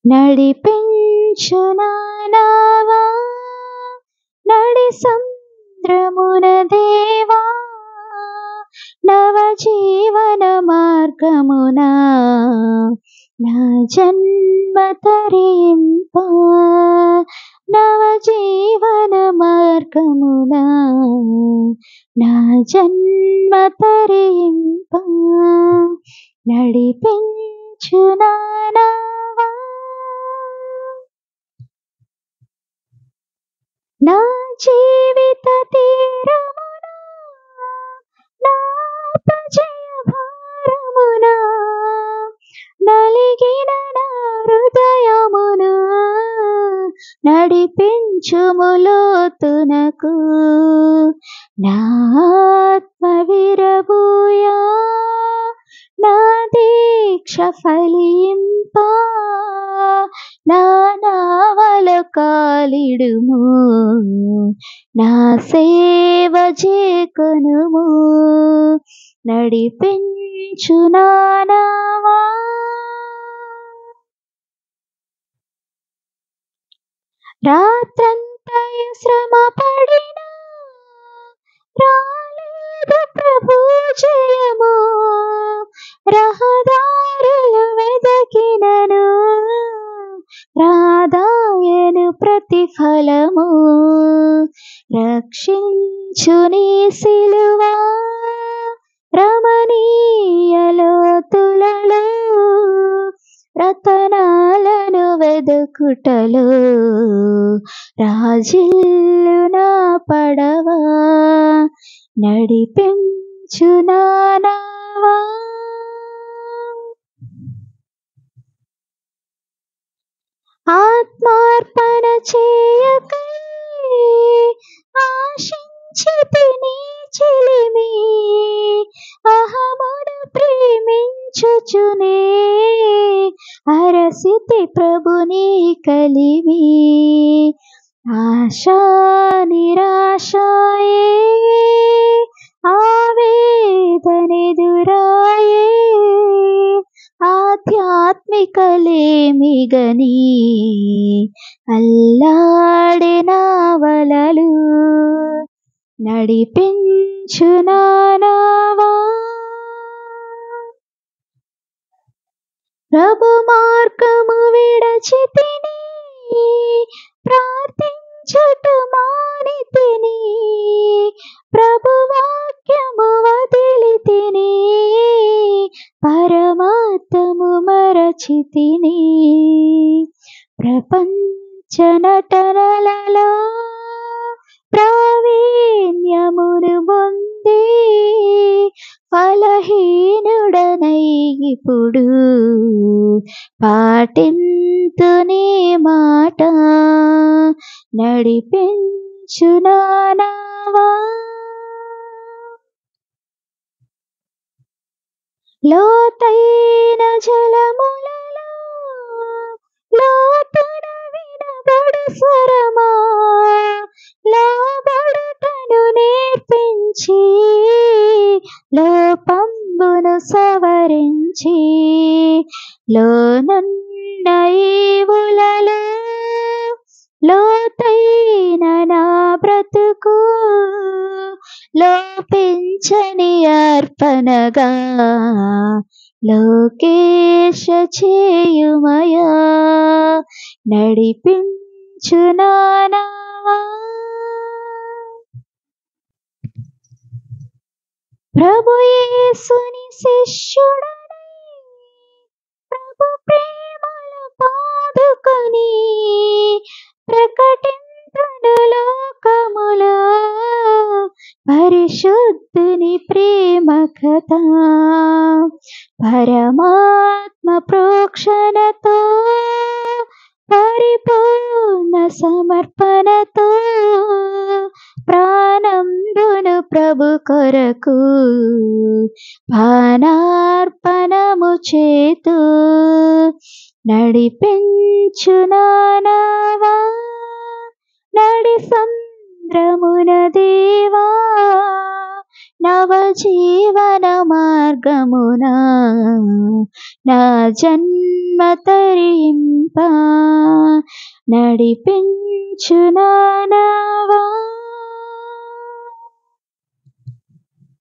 నడిపించు నా నావా నడి సంద్రమున దేవా నవ జీవన మార్గమున నా జన్మ తరింప నవ జీవన మార్గమున నా జన్మ తరింప నడిపించు నా నావా నా జీవిత తీరమున నా ప్రజయ భారమున నలిగిన నా హృదయమున నడిపించుము లోతునకు నా ఆత్మ విరబూయా నా దీక్ష ఫలింప నా నావల కాలిడుము నా సేవ చేకొనుము నడిపించు నా నావా రాత్రంతయు శ్రమ పడినా రాలేదు ప్రభు జయము రహదారులు వెదకినను రాదాయను ప్రతిఫలము రక్షించు నీ సిలువా రమణీయ లోతులలో రతనాలను వెదకుటలో రాజిల్లు నా పడవా నడిపించు నా నావా ఆత్మార్పణ చేయకై ఆశించితి నీ చెలిమి అహమును ప్రేమించుచునే అరసితి ప్రభుని కలిమి ఆశా నిరాశాయే ఆవేదనెదురాయే ఆధ్యాత్మికలేమిగని అల్లాడే నావలలు నడిపించు నా నావా ప్రభు మార్గము విడచితిని ప్రార్థించుట మానితిని ప్రభు వాక్యము వదిలితిని పరమాత్మము మరచితిని ప్రపంచ నటనలలో ప్రావీణ్యమును పొంది ఫలహీనుడనై ఇప్పుడు పాటింతు నీ మాట నడిపించు నా నావా లోతైన జలములలో లోతున వినబడు స్వరమా లోబడుటను నేర్పించి లోపంబును సవరించి లోనున్న ఈవులలో లోతైన నా బ్రతుకు లోపించని అర్పణగా లోకేశ చేయుమయా నడిపించు నా నావా ప్రభు యేసుని శిష్యుడనై ప్రభు ప్రేమల పాదుకొని ప్రకటింతును లోకములో పరిశుద్ధుని ప్రేమ కథ పరమాత్మ ప్రోక్షణతో పరిపూర్ణ సమర్పణతో ప్రాణంబును ప్రభు కొరకు పానార్పణము చేతు నడిపించు నా నావా నడి సంద్రమున దేవా నవ జీవన మార్గమున నా జన్మ తరింప నడిపించు నానావా